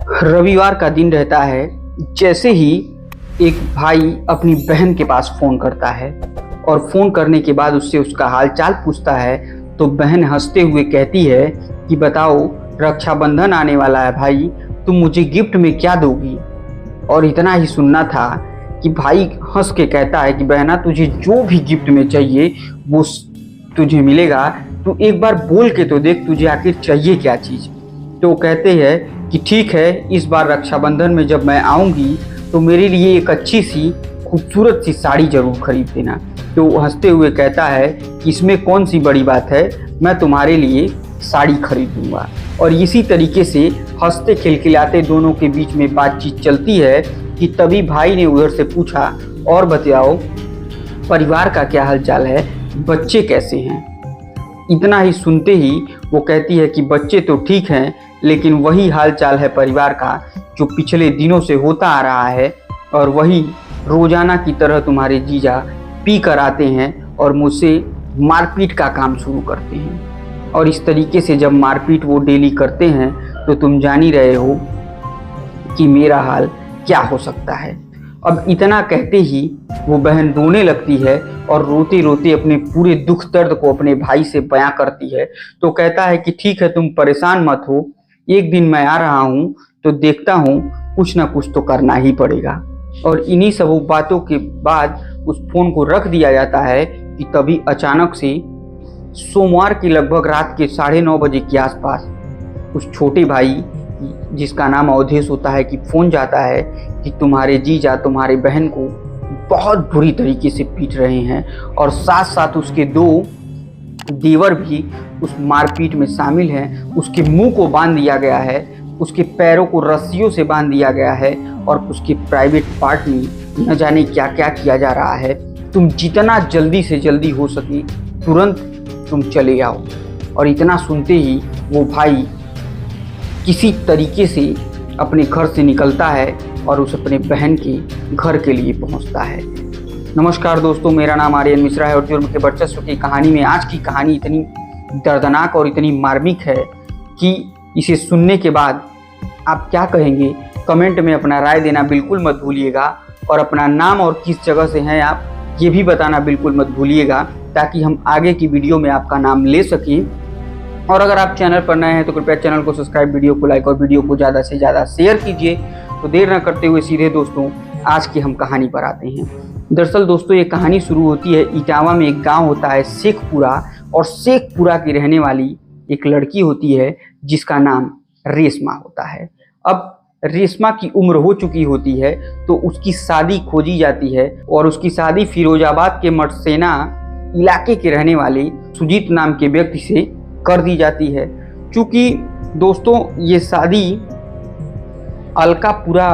रविवार का दिन रहता है। जैसे ही एक भाई अपनी बहन के पास फ़ोन करता है और फ़ोन करने के बाद उससे उसका हालचाल पूछता है, तो बहन हंसते हुए कहती है कि बताओ, रक्षाबंधन आने वाला है भाई, तुम मुझे गिफ्ट में क्या दोगी। और इतना ही सुनना था कि भाई हंस के कहता है कि बहना, तुझे जो भी गिफ्ट में चाहिए वो तुझे मिलेगा, तू एक बार बोल के तो देख, तुझे आखिर चाहिए क्या चीज़। तो कहते हैं कि ठीक है, इस बार रक्षाबंधन में जब मैं आऊँगी तो मेरे लिए एक अच्छी सी खूबसूरत सी साड़ी जरूर खरीद देना। तो वो हंसते हुए कहता है कि इसमें कौन सी बड़ी बात है, मैं तुम्हारे लिए साड़ी खरीद दूंगा। और इसी तरीके से हंसते खिलखिलाते दोनों के बीच में बातचीत चलती है कि तभी भाई ने उधर से पूछा, और बताओ परिवार का क्या हाल चाल है, बच्चे कैसे हैं। इतना ही सुनते ही वो कहती है कि बच्चे तो ठीक हैं, लेकिन वही हाल चाल है परिवार का जो पिछले दिनों से होता आ रहा है, और वही रोजाना की तरह तुम्हारे जीजा पी कर आते हैं और मुझसे मारपीट का काम शुरू करते हैं। और इस तरीके से जब मारपीट वो डेली करते हैं तो तुम जान ही रहे हो कि मेरा हाल क्या हो सकता है। अब इतना कहते ही वो बहन रोने लगती है और रोते रोते अपने पूरे दुख दर्द को अपने भाई से बयां करती है। तो कहता है कि ठीक है, तुम परेशान मत हो, एक दिन मैं आ रहा हूँ तो देखता हूँ, कुछ ना कुछ तो करना ही पड़ेगा। और इन्हीं सब बातों के बाद उस फोन को रख दिया जाता है कि तभी अचानक से सोमवार की लगभग रात के 9:30 बजे के आसपास उस छोटे भाई, जिसका नाम अवधेश होता है, कि फोन जाता है कि तुम्हारे जीजा तुम्हारे बहन को बहुत बुरी तरीके से पीट रहे हैं, और साथ साथ उसके 2 देवर भी उस मारपीट में शामिल हैं। उसके मुंह को बांध दिया गया है, उसके पैरों को रस्सियों से बांध दिया गया है, और उसके प्राइवेट पार्ट में न जाने क्या क्या किया जा रहा है। तुम जितना जल्दी से जल्दी हो सके तुरंत तुम चले आओ। और इतना सुनते ही वो भाई किसी तरीके से अपने घर से निकलता है और उस अपने बहन के घर के लिए पहुंचता है। नमस्कार दोस्तों, मेरा नाम आर्यन मिश्रा है और जुर्म के वर्चस्व की कहानी में आज की कहानी इतनी दर्दनाक और इतनी मार्मिक है कि इसे सुनने के बाद आप क्या कहेंगे, कमेंट में अपना राय देना बिल्कुल मत भूलिएगा। और अपना नाम और किस जगह से हैं आप, ये भी बताना बिल्कुल मत भूलिएगा, ताकि हम आगे की वीडियो में आपका नाम ले सकें। और अगर आप चैनल पर नए हैं तो कृपया चैनल को सब्सक्राइब, वीडियो को लाइक और वीडियो को ज़्यादा से ज़्यादा शेयर कीजिए। तो देर न करते हुए सीधे दोस्तों आज की हम कहानी पर आते हैं। दरअसल दोस्तों, ये कहानी शुरू होती है इटावा में। एक गांव होता है शेखपुरा, और शेखपुरा की रहने वाली एक लड़की होती है जिसका नाम रेशमा होता है। अब रेशमा की उम्र हो चुकी होती है तो उसकी शादी खोजी जाती है, और उसकी शादी फिरोजाबाद के मठसेना इलाके के रहने वाले सुजीत नाम के व्यक्ति से कर दी जाती है। क्योंकि दोस्तों ये शादी अलकापुरा,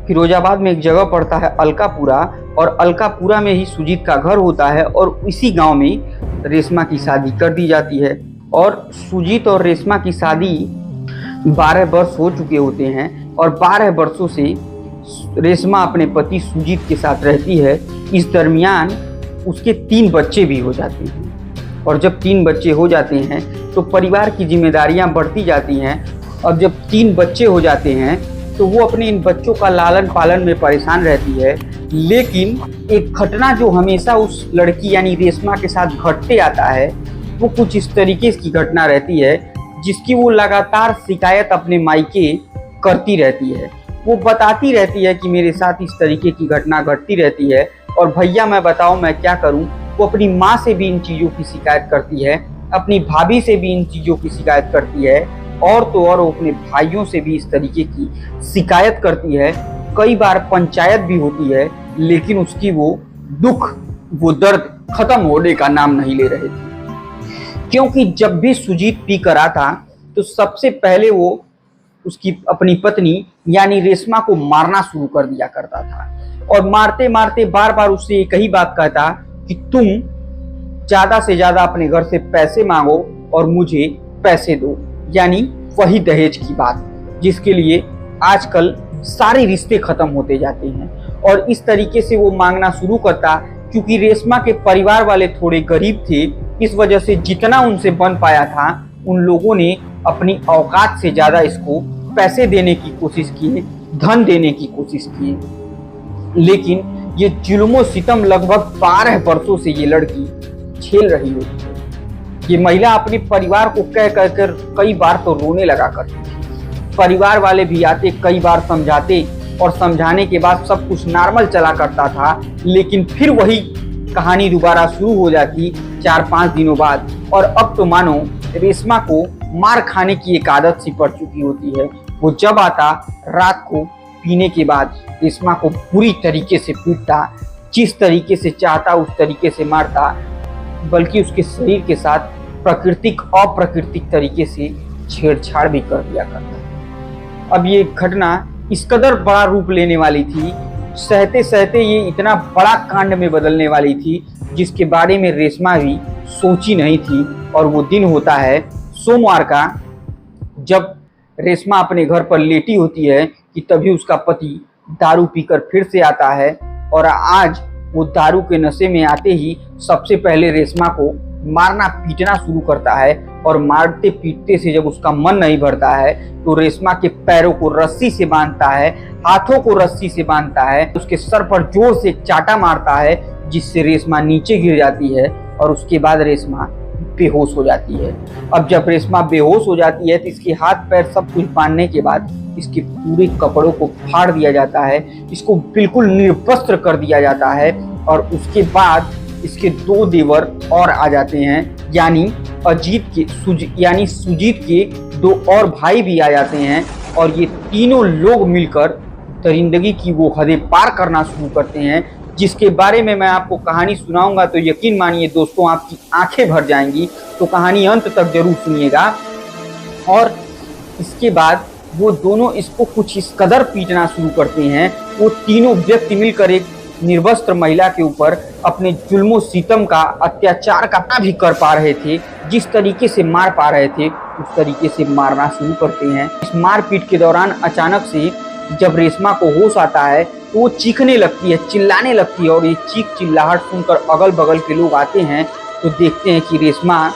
फिरोजाबाद में एक जगह पड़ता है अलकापुरा, और अलकापुरा में ही सुजीत का घर होता है, और इसी गांव में रेशमा की शादी कर दी जाती है। और सुजीत और रेशमा की शादी 12 वर्ष हो चुके होते हैं, और 12 वर्षों से रेशमा अपने पति सुजीत के साथ रहती है। इस दरमियान उसके 3 बच्चे भी हो जाते हैं, और जब 3 बच्चे हो जाते हैं तो परिवार की जिम्मेदारियां बढ़ती जाती हैं। अब जब 3 बच्चे हो जाते हैं तो वो अपने इन बच्चों का लालन पालन में परेशान रहती है। लेकिन एक घटना जो हमेशा उस लड़की यानी रेशमा के साथ घटते आता है, वो कुछ इस तरीके की घटना रहती है जिसकी वो लगातार शिकायत अपने मायके करती रहती है। वो बताती रहती है कि मेरे साथ इस तरीके की घटना घटती रहती है, और भैया मैं बताओ मैं क्या करूं। वो अपनी माँ से भी इन चीज़ों की शिकायत करती है, अपनी भाभी से भी इन चीज़ों की शिकायत करती है, और तो और वो अपने भाइयों से भी इस तरीके की शिकायत करती है। कई बार पंचायत भी होती है, लेकिन उसकी वो दुख, वो दर्द खत्म होने का नाम नहीं ले रहे थे। क्योंकि जब भी सुजीत पी कर आता तो सबसे पहले वो उसकी अपनी पत्नी यानी रेशमा को मारना शुरू कर दिया करता था, और मारते मारते बार बार उससे एक ही बात कहता कि तुम ज़्यादा से ज़्यादा अपने घर से पैसे मांगो और मुझे पैसे दो, यानी वही दहेज की बात, जिसके लिए आजकल सारे रिश्ते खत्म होते जाते हैं। और इस तरीके से वो मांगना शुरू करता। क्योंकि रेशमा के परिवार वाले थोड़े गरीब थे, इस वजह से जितना उनसे बन पाया था उन लोगों ने अपनी औकात से ज़्यादा इसको पैसे देने की कोशिश किए, धन देने की कोशिश किए, लेकिन ये जुल्म सितम लगभग 12 वर्षों से ये लड़की झेल रही होती है। ये महिला अपने परिवार को कह कर कई बार तो रोने लगा करती थी। परिवार वाले भी आते, कई बार समझाते और समझाने के बाद सब कुछ नॉर्मल चला करता था, लेकिन फिर वही कहानी दोबारा शुरू हो जाती 4-5 दिनों बाद। और अब तो मानो रेशमा को मार खाने की एक आदत सी पड़ चुकी होती है। वो जब आता रात को पीने के बाद रेशमा को पूरी तरीके से पीटता, जिस तरीके से चाहता उस तरीके से मारता, बल्कि उसके शरीर के साथ प्राकृतिक अप्राकृतिक तरीके से छेड़छाड़ भी कर दिया करता। अब ये घटना इस कदर बड़ा रूप लेने वाली थी, सहते सहते ये इतना बड़ा कांड में बदलने वाली थी, जिसके बारे में रेशमा भी सोची नहीं थी। और वो दिन होता है सोमवार का, जब रेशमा अपने घर पर लेटी होती है कि तभी उसका पति दारू पीकर फिर से आता है। और आज वो दारू के नशे में आते ही सबसे पहले रेशमा को मारना पीटना शुरू करता है। और मारते पीटते से जब उसका मन नहीं भरता है तो रेशमा के पैरों को रस्सी से बांधता है, हाथों को रस्सी से बांधता है, उसके सर पर जोर से चाटा मारता है, जिससे रेशमा नीचे गिर जाती है। और उसके बाद रेशमा बेहोश हो जाती है। अब जब रेशमा बेहोश हो जाती है तो इसके हाथ पैर सब कुछ बांधने के बाद इसके पूरे कपड़ों को फाड़ दिया जाता है, इसको बिल्कुल निर्वस्त्र कर दिया जाता है। और उसके बाद इसके 2 देवर और आ जाते हैं, यानी सुजीत के 2 और भाई भी आ जाते हैं। और ये तीनों लोग मिलकर दरिंदगी की वो हदें पार करना शुरू करते हैं, जिसके बारे में मैं आपको कहानी सुनाऊंगा तो यकीन मानिए दोस्तों आपकी आंखें भर जाएंगी। तो कहानी अंत तक जरूर सुनिएगा। और इसके बाद वो दोनों इसको कुछ इस कदर पीटना शुरू करते हैं, वो तीनों व्यक्ति मिलकर एक निर्वस्त्र महिला के ऊपर अपने जुल्मो सितम का अत्याचार का भी कर पा रहे थे, जिस तरीके से मार पा रहे थे उस तरीके से मारना शुरू करते हैं। इस मारपीट के दौरान अचानक से जब रेशमा को होश आता है तो वो चीखने लगती है, चिल्लाने लगती है। और ये चीख चिल्लाहट सुनकर अगल बगल के लोग आते हैं तो देखते हैं कि रेशमा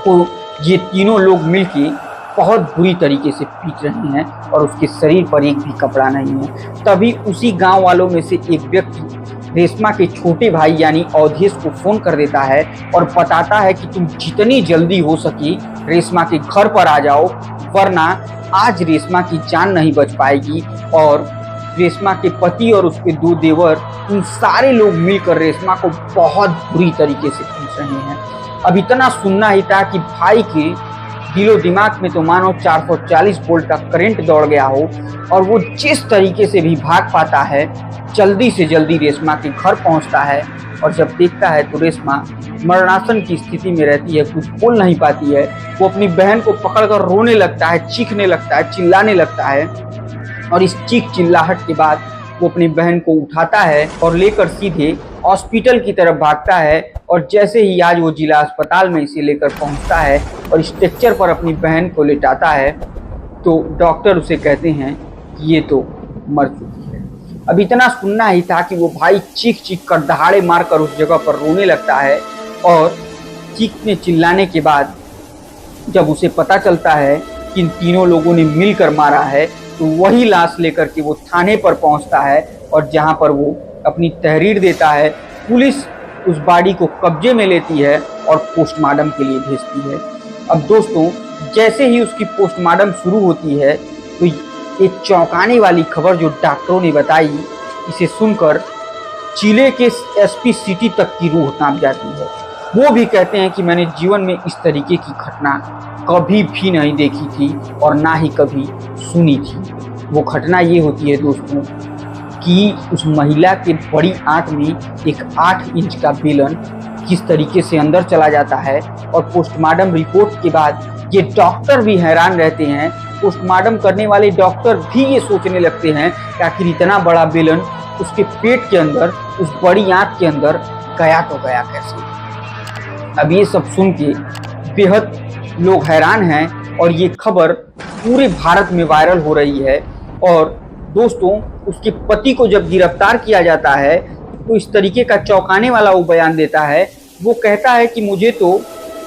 को ये तीनों लोग मिलके बहुत बुरी तरीके से पीट रहे हैं और उसके शरीर पर एक भी कपड़ा नहीं है। तभी उसी गांव वालों में से एक व्यक्ति रेशमा के छोटे भाई यानी अवधेश को फोन कर देता है और बताता है कि तुम जितनी जल्दी हो सके रेशमा के घर पर आ जाओ, वरना आज रेशमा की जान नहीं बच पाएगी। और रेशमा के पति और उसके 2 देवर, इन सारे लोग मिलकर रेशमा को बहुत बुरी तरीके से पीट रहे हैं। अब इतना सुनना ही था कि भाई के दिलो दिमाग में तो मानो 440 वोल्ट का करंट दौड़ गया हो। और वो जिस तरीके से भी भाग पाता है, जल्दी से जल्दी रेशमा के घर पहुंचता है। और जब देखता है तो रेशमा मरणासन की स्थिति में रहती है, कुछ बोल नहीं पाती है। वो अपनी बहन को पकड़कर रोने लगता है, चीखने लगता है, चिल्लाने लगता है। और इस चीख चिल्लाहट के बाद वो अपनी बहन को उठाता है और लेकर सीधे हॉस्पिटल की तरफ भागता है। और जैसे ही आज वो जिला अस्पताल में इसे लेकर पहुंचता है और स्ट्रेचर पर अपनी बहन को लेटाता है तो डॉक्टर उसे कहते हैं कि ये तो मर चुकी है। अब इतना सुनना ही था कि वो भाई चीख चीख कर दहाड़े मारकर उस जगह पर रोने लगता है। और चीखने चिल्लाने के बाद जब उसे पता चलता है कि इन तीनों लोगों ने मिलकर मारा है तो वही लाश लेकर के वो थाने पर पहुंचता है। और जहां पर वो अपनी तहरीर देता है, पुलिस उस बॉडी को कब्जे में लेती है और पोस्टमार्टम के लिए भेजती है। अब दोस्तों जैसे ही उसकी पोस्टमार्टम शुरू होती है तो एक चौंकाने वाली खबर जो डॉक्टरों ने बताई, इसे सुनकर जिले के एसपी सिटी तक की रूह कांप जाती है। वो भी कहते हैं कि मैंने जीवन में इस तरीके की घटना कभी भी नहीं देखी थी और ना ही कभी सुनी थी। वो घटना ये होती है दोस्तों कि उस महिला के बड़ी आंत में एक 8 इंच का बेलन किस तरीके से अंदर चला जाता है। और पोस्टमार्टम रिपोर्ट के बाद ये डॉक्टर भी हैरान रहते हैं। पोस्टमार्टम करने वाले डॉक्टर भी ये सोचने लगते हैं कि आखिर इतना बड़ा बेलन उसके पेट के अंदर, उस बड़ी आंत के अंदर गया तो गया कैसे। अब ये सब सुन के बेहद लोग हैरान हैं और ये खबर पूरे भारत में वायरल हो रही है। और दोस्तों उसके पति को जब गिरफ्तार किया जाता है तो इस तरीके का चौंकाने वाला वो बयान देता है। वो कहता है कि मुझे तो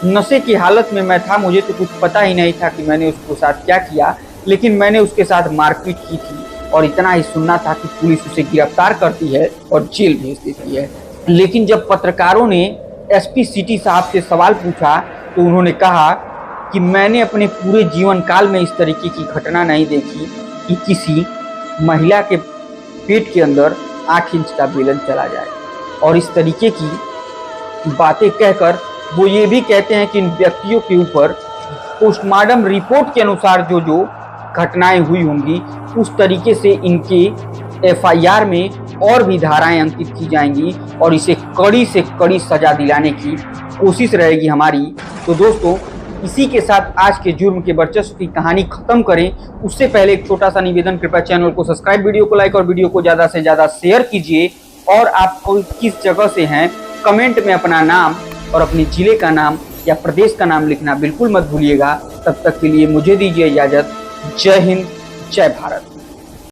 नशे की हालत में मैं था, मुझे तो कुछ पता ही नहीं था कि मैंने उसके साथ क्या किया, लेकिन मैंने उसके साथ मारपीट की थी और इतना ही सुनना था कि पुलिस उसे गिरफ्तार करती है और जेल भेज देती है। लेकिन जब पत्रकारों ने एसपी सिटी साहब से सवाल पूछा तो उन्होंने कहा कि मैंने अपने पूरे जीवन काल में इस तरीके की घटना नहीं देखी कि किसी महिला के पेट के अंदर 8 इंच का बेलन चला जाए। और इस तरीके की बातें कहकर वो ये भी कहते हैं कि इन व्यक्तियों के ऊपर पोस्टमार्टम रिपोर्ट के अनुसार जो जो घटनाएं हुई होंगी उस तरीके से इनके एफआईआर में और भी धाराएं अंकित की जाएंगी और इसे कड़ी से कड़ी सजा दिलाने की कोशिश रहेगी हमारी। तो दोस्तों, इसी के साथ आज के जुर्म के वर्चस्व की कहानी खत्म करें उससे पहले एक छोटा सा निवेदन, कृपया चैनल को सब्सक्राइब, वीडियो को लाइक और वीडियो को ज़्यादा से ज़्यादा शेयर कीजिए। और आप किस जगह से हैं कमेंट में अपना नाम और अपने जिले का नाम या प्रदेश का नाम लिखना बिल्कुल मत भूलिएगा। तब तक के लिए मुझे दीजिए इजाज़त। जय हिंद, जय भारत।